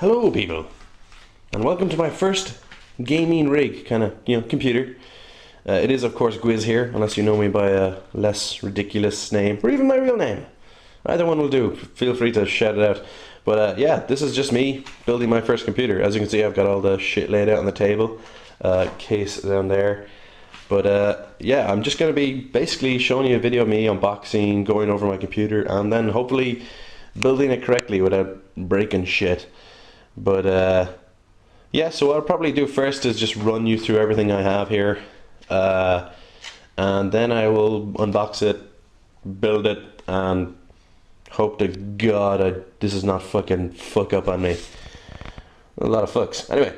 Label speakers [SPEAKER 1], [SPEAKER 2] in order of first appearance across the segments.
[SPEAKER 1] Hello people, and welcome to my first gaming rig kind of, computer. It is of course Guizz here, unless you know me by a less ridiculous name, or even my real name. Either one will do, feel free to shout it out. But yeah, this is just me building my first computer. As you can see, I've got all the shit laid out on the table, case down there. But yeah, I'm just going to be basically showing you a video of me unboxing, going over my computer, and then hopefully building it correctly without breaking shit. But yeah, so what I'll probably do first is just run you through everything I have here, and then I will unbox it, build it, and hope to God this is not fucking fuck up on me. A lot of fucks. Anyway,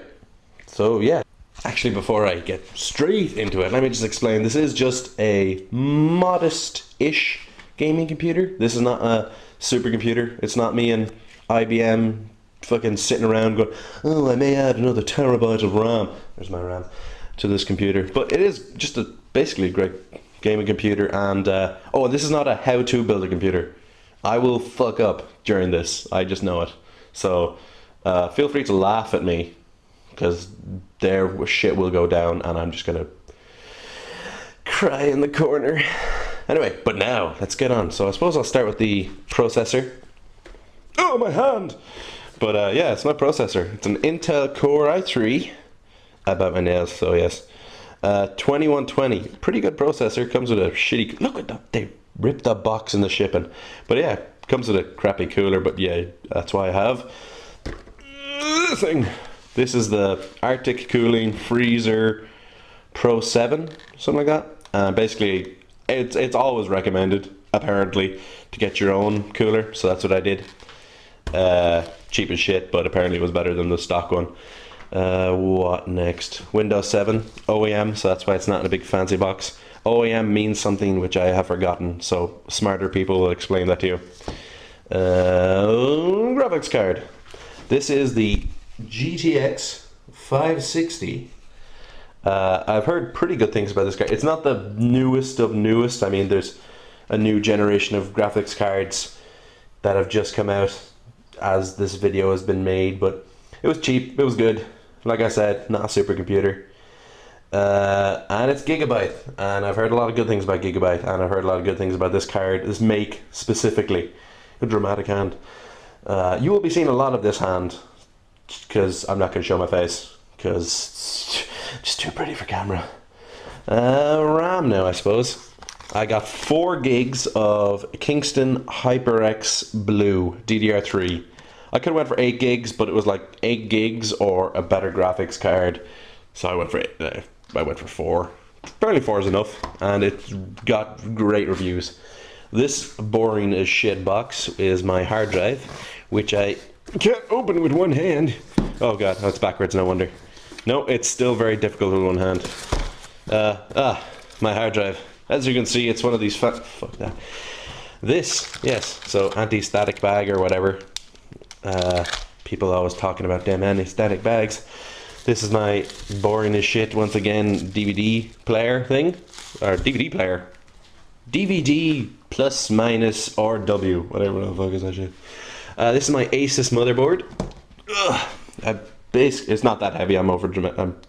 [SPEAKER 1] so yeah. Actually, before I get straight into it, let me just explain. This is just a modest-ish gaming computer. This is not a supercomputer. It's not me and IBM fucking sitting around going, oh, I may add another terabyte of RAM. There's my RAM to this computer. But it is just basically a great gaming computer. And oh, this is not a how-to build a computer. I will fuck up during this. I just know it. So feel free to laugh at me, because their shit will go down and I'm just gonna cry in the corner. Anyway, but now let's get on. So I suppose I'll start with the processor. Oh, my hand! But yeah, it's my processor. It's an Intel Core i3. I bite my nails, so yes. 2120, pretty good processor. Comes with a shitty, look at that, they ripped that box in the shipping. But yeah, comes with a crappy cooler, but yeah, that's why I have this thing. This is the Arctic Cooling Freezer Pro 7, something like that. Basically, it's always recommended, apparently, to get your own cooler, so that's what I did. Cheap as shit, but apparently it was better than the stock one. What next? Windows 7 OEM, so that's why it's not in a big fancy box. OEM means something which I have forgotten, so smarter people will explain that to you. Graphics card. This is the GTX 560. I've heard pretty good things about this card. It's not the newest of newest. I mean, there's a new generation of graphics cards that have just come out as this video has been made, but it was cheap, it was good. Like I said, not a supercomputer. And it's Gigabyte, and I've heard a lot of good things about Gigabyte, and I've heard a lot of good things about this card, this make specifically. A dramatic hand. You will be seeing a lot of this hand, because I'm not going to show my face, because it's just too pretty for camera. RAM now, I suppose. I got 4 gigs of Kingston HyperX Blu DDR3. I could have went for 8 gigs, but it was like 8 gigs or a better graphics card, so I went for 4. Apparently 4 is enough, and it got great reviews. This boring as shit box is my hard drive, which I can't open with one hand. Oh god, oh, it's backwards, no wonder. No, it's still very difficult with one hand. My hard drive. As you can see, it's one of these fuck that. This, yes, so anti-static bag or whatever. People always talking about them anti-static bags. This is my boring as shit, once again, DVD player thing. Or DVD player. DVD plus minus RW, whatever the fuck is that shit. This is my Asus motherboard. It's not that heavy. I'm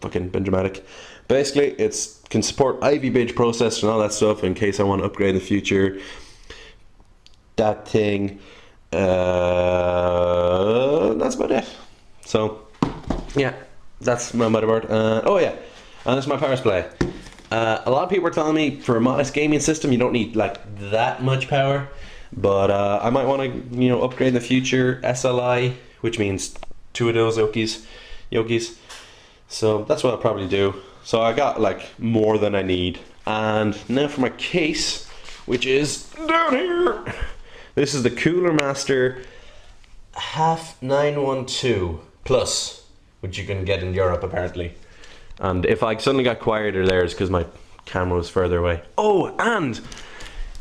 [SPEAKER 1] fucking been dramatic. Basically, it can support Ivy Bridge processor and all that stuff in case I want to upgrade in the future. That thing. That's about it. So, yeah, that's my motherboard. Oh yeah, and this is my power supply. A lot of people are telling me for a modest gaming system you don't need like that much power, but I might want to upgrade in the future. SLI, which means 2 of those yokis. So that's what I'll probably do. So I got like more than I need. And now for my case, which is down here. This is the CoolerMaster 912 Plus, which you can get in Europe apparently. And if I suddenly got quieter there, it's because my camera was further away. Oh, and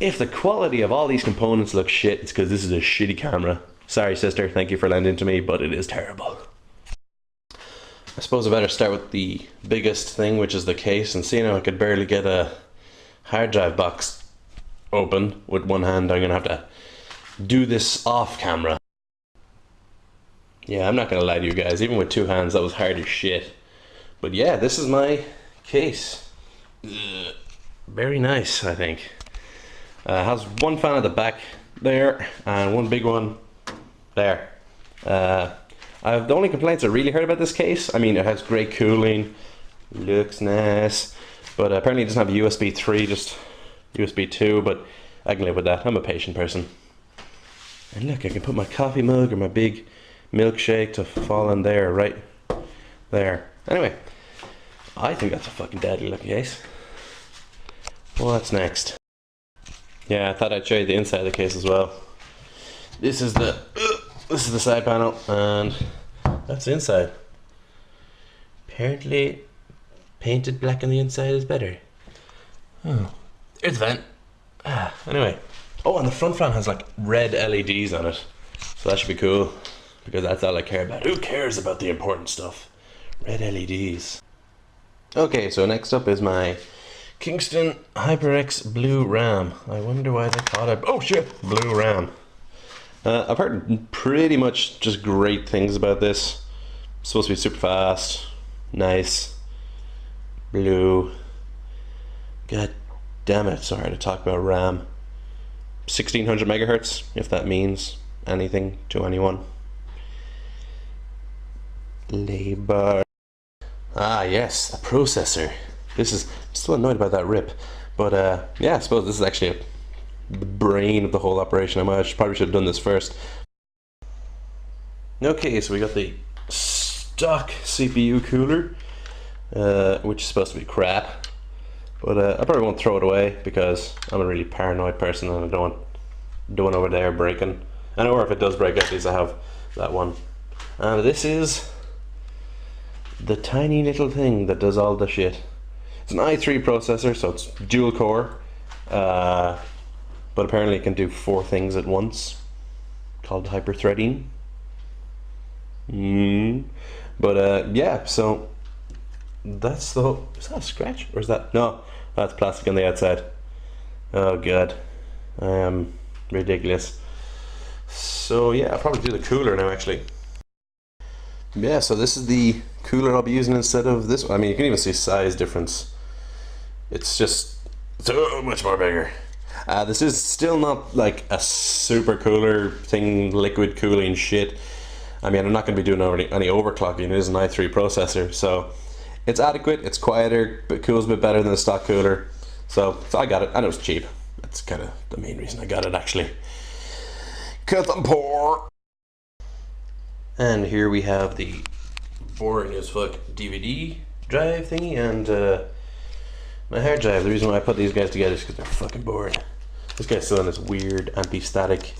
[SPEAKER 1] if the quality of all these components looks shit, it's because this is a shitty camera. Sorry sister, thank you for lending to me, but it is terrible. I suppose I better start with the biggest thing, which is the case, and seeing how I could barely get a hard drive box open with one hand, I'm gonna have to do this off camera. Yeah, I'm not gonna lie to you guys, even with two hands that was hard as shit. But yeah, this is my case. Ugh. Very nice, I think. Has one fan at the back there and one big one there. The only complaints I really heard about this case, I mean, it has great cooling, looks nice, but apparently it doesn't have USB 3, just USB 2, but I can live with that. I'm a patient person. And look, I can put my coffee mug or my big milkshake to fall in there, right there. Anyway, I think that's a fucking deadly looking case. What's next? Yeah, I thought I'd show you the inside of the case as well. This is the side panel, and that's the inside. Apparently, painted black on the inside is better. Oh, there's the vent. Anyway, oh, and the front fan has like red LEDs on it, so that should be cool because that's all I care about. Who cares about the important stuff? Red LEDs. Okay, so next up is my Kingston HyperX Blu RAM. I wonder why they call it, oh shit, Blu RAM. I've heard pretty much just great things about this. It's supposed to be super fast, nice, blue. God damn it, it's hard to talk about RAM. 1600 megahertz, if that means anything to anyone. Labor. Ah yes, the processor. I'm still annoyed about that rip, but yeah, I suppose this is actually the brain of the whole operation. Probably should have done this first. Okay, so we got the stock CPU cooler, which is supposed to be crap, but I probably won't throw it away because I'm a really paranoid person and I don't want one over there breaking. I know, or if it does break, at least I have that one. And this is the tiny little thing that does all the shit. It's an i3 processor, so it's dual core, but apparently it can do 4 things at once, called hyperthreading. But yeah, so that's the whole, is that a scratch? Or is that, no, that's plastic on the outside. Oh god, I am ridiculous. So yeah, I'll probably do the cooler now actually. Yeah, so this is the cooler I'll be using instead of this one. I mean, you can even see size difference. It's just so much more bigger. This is still not like a super cooler thing, liquid cooling shit. I mean, I'm not going to be doing any overclocking. It is an i3 processor, so it's adequate, it's quieter, but cools a bit better than the stock cooler. So I got it, and it was cheap. That's kind of the main reason I got it actually. 'Cause I'm poor. And here we have the boring as fuck DVD drive thingy and my hard drive. The reason why I put these guys together is because they're fucking boring. This guy's still in this weird anti-static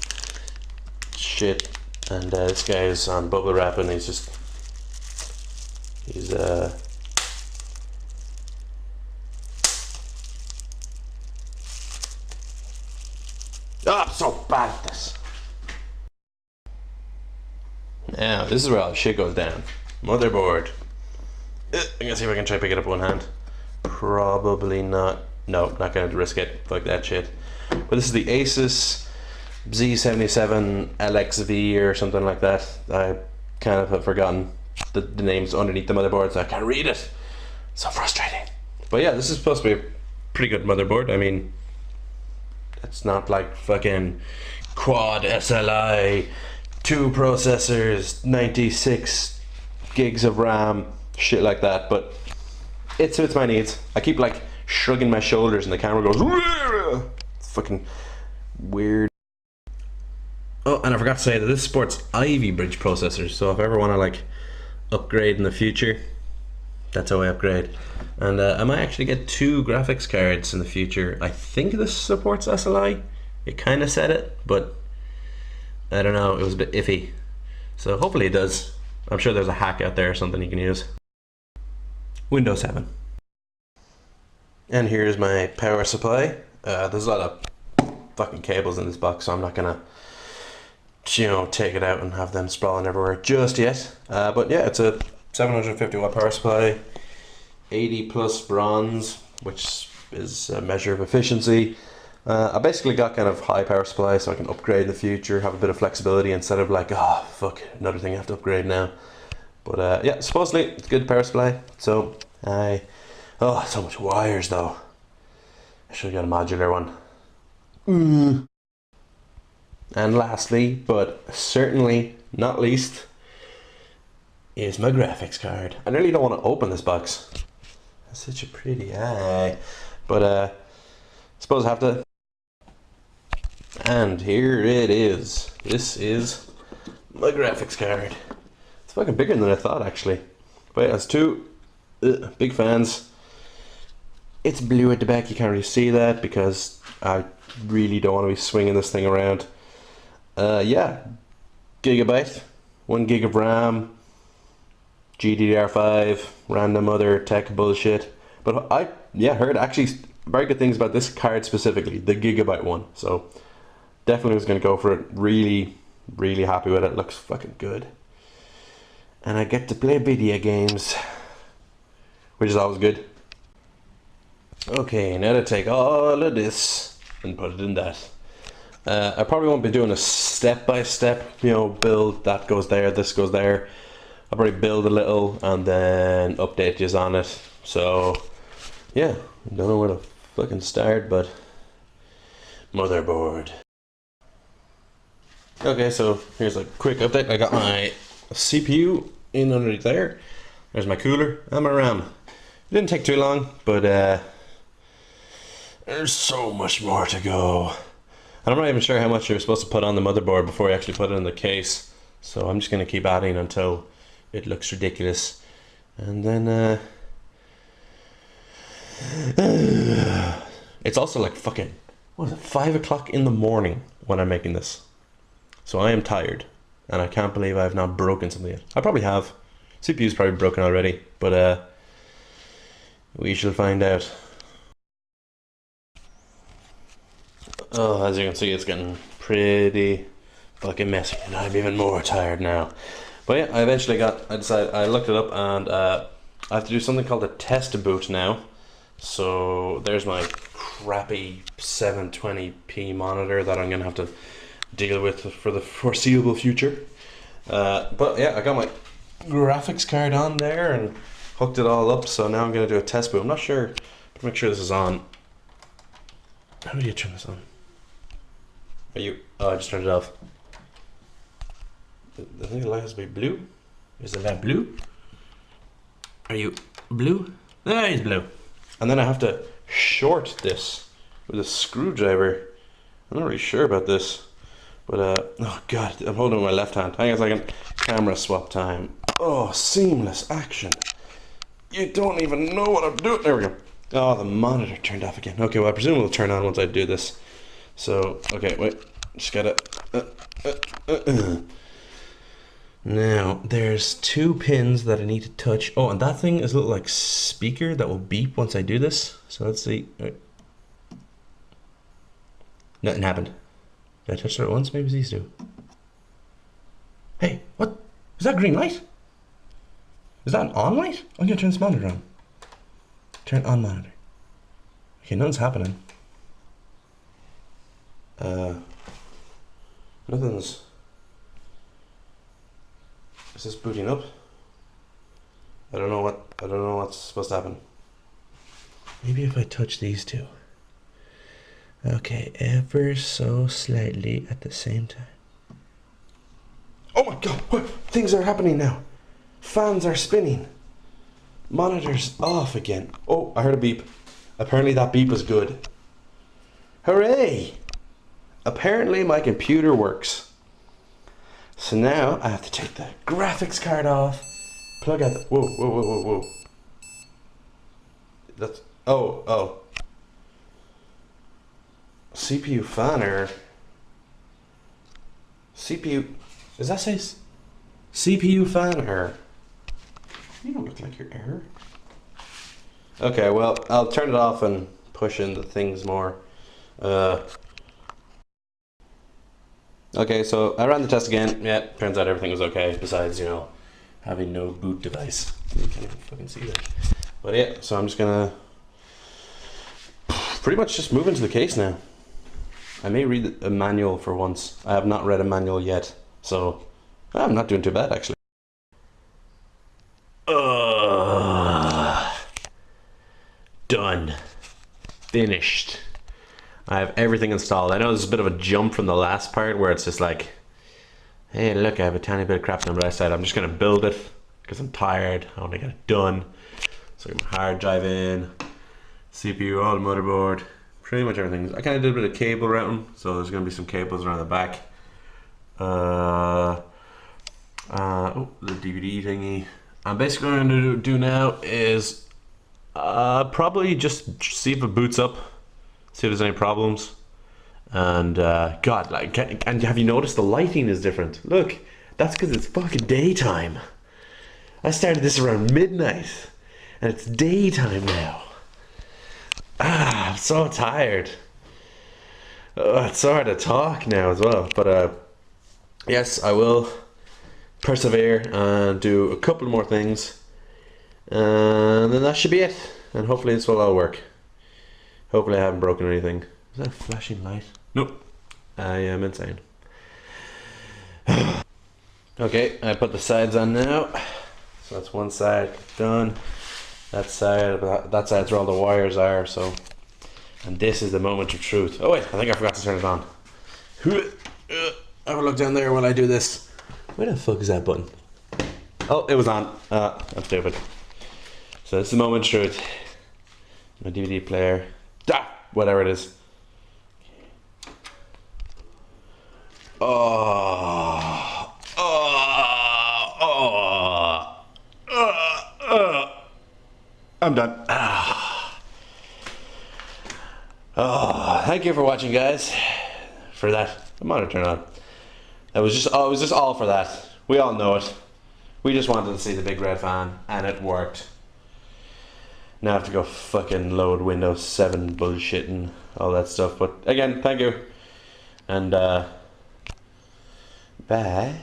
[SPEAKER 1] shit, and this guy is on bubble wrap, and he's oh, I'm so bad at this. Now, this is where all the shit goes down. Motherboard. I'm gonna see if I can try to pick it up with one hand. Probably not. No, not gonna risk it. Fuck that shit. But this is the Asus Z77 LXV or something like that. I kind of have forgotten the names underneath the motherboard, so I can't read it. So frustrating. But yeah, this is supposed to be a pretty good motherboard. I mean, it's not like fucking quad SLI, 2 processors, 96 gigs of RAM, shit like that, but it suits my needs. I keep like shrugging my shoulders and the camera goes, it's fucking weird. Oh, and I forgot to say that this supports Ivy Bridge processors, so if I ever want to like upgrade in the future, that's how I upgrade. And I might actually get 2 graphics cards in the future. I think this supports SLI. It kind of said it, but I don't know, it was a bit iffy. So hopefully it does. I'm sure there's a hack out there or something you can use. Windows 7. And here's my power supply. There's a lot of fucking cables in this box, so I'm not gonna, you know, take it out and have them sprawling everywhere just yet. But yeah, it's a 750 watt power supply, 80 plus bronze, which is a measure of efficiency. I basically got kind of high power supply so I can upgrade in the future, have a bit of flexibility instead of like, oh fuck, another thing I have to upgrade now. But yeah, supposedly it's good power supply. So oh, so much wires though. I should have got a modular one. And lastly, but certainly not least, is my graphics card. I really don't want to open this box. It's such a pretty eye. But suppose I have to. And here it is. This is my graphics card. It's fucking bigger than I thought actually. But it has two big fans. It's blue at the back, you can't really see that because I really don't want to be swinging this thing around. Yeah, Gigabyte, 1 gig of RAM, GDDR5, random other tech bullshit. But I heard actually very good things about this card specifically, the Gigabyte one. So definitely was going to go for it. Really, really happy with it. Looks fucking good. And I get to play video games, which is always good. Okay, now to take all of this and put it in that. I probably won't be doing a step-by-step, build. That goes there, this goes there. I'll probably build a little and then update you on it. So, yeah, don't know where to fucking start, but motherboard. Okay, so here's a quick update. I got my CPU in underneath there. There's my cooler and my RAM. It didn't take too long, but there's so much more to go. And I'm not even sure how much you're supposed to put on the motherboard before you actually put it in the case. So I'm just going to keep adding until it looks ridiculous. And then it's also like fucking, what is it, 5 o'clock in the morning when I'm making this. So I am tired and I can't believe I have not broken something yet. I probably have. CPU's probably broken already, but we shall find out. Oh, as you can see, it's getting pretty fucking messy, and I'm even more tired now. But yeah, I decided, I looked it up, and I have to do something called a test boot now. So there's my crappy 720p monitor that I'm gonna have to deal with for the foreseeable future. But yeah, I got my graphics card on there and hooked it all up, so now I'm gonna do a test boot. I'm not sure, but make sure this is on. How do you turn this on? Oh, I just turned it off. I think the light has to be blue. Is the light blue? Are you blue? There is blue. And then I have to short this with a screwdriver. I'm not really sure about this, but oh god, I'm holding it with my left hand. Hang on a second. Camera swap time. Oh, seamless action. You don't even know what I'm doing. There we go. Oh, the monitor turned off again. Okay, well, I presume it'll turn on once I do this. So, okay, wait. Just gotta... Now, there's 2 pins that I need to touch. Oh, and that thing is a little, like, speaker that will beep once I do this. So, let's see. Right. Nothing happened. Did I touch it once? Maybe it's these 2. Hey, what? Is that green light? Is that an on light? I'm gonna turn this monitor on. Turn on monitor. Okay, nothing's happening. Nothing's... Is this booting up? I don't know what's supposed to happen. Maybe if I touch these 2. Okay, ever so slightly at the same time. Oh my god, what? Things are happening now. Fans are spinning. Monitor's off again. Oh, I heard a beep. Apparently that beep was good. Hooray! Apparently my computer works. So now I have to take the graphics card off, plug out the... Whoa. That's... Oh. CPU fan error. CPU... Does that say... CPU fan error? You don't look like your error. Okay, well, I'll turn it off and push into things more. Okay, so I ran the test again. Yeah, turns out everything was okay, besides, having no boot device. You can't even fucking see that. But yeah, so I'm just gonna pretty much just move into the case now. I may read a manual for once. I have not read a manual yet, so I'm not doing too bad actually. Done. Finished. I have everything installed. I know there's a bit of a jump from the last part where it's just like, hey look, I have a tiny bit of crap on, but I said I'm just gonna build it because I'm tired. I want to get it done. So I got my hard drive in, CPU, all the motherboard, pretty much everything. I kind of did a bit of cable routing, so there's gonna be some cables around the back. Oh, the DVD thingy. And basically what I'm gonna do now is probably just see if it boots up, see if there's any problems. And God, like, and have you noticed the lighting is different? Look, that's because it's fucking daytime. I started this around midnight, and it's daytime now. I'm so tired. It's so hard to talk now as well. But yes, I will persevere and do a couple more things, and then that should be it. And hopefully this will all work. Hopefully I haven't broken anything. Is that a flashing light? Nope. I am insane. Okay, I put the sides on now. So that's one side done. That side's where all the wires are. So, and this is the moment of truth. Oh wait, I think I forgot to turn it on. Have a look down there while I do this. Where the fuck is that button? Oh, it was on. I'm stupid. So this is the moment of truth. My DVD player. Whatever it is. I'm done. Thank you for watching, guys. For that, the monitor turned on. It was just all for that. We all know it. We just wanted to see the big red fan, and it worked. Now I have to go fucking load Windows 7 bullshit and all that stuff. But again, thank you. And bye.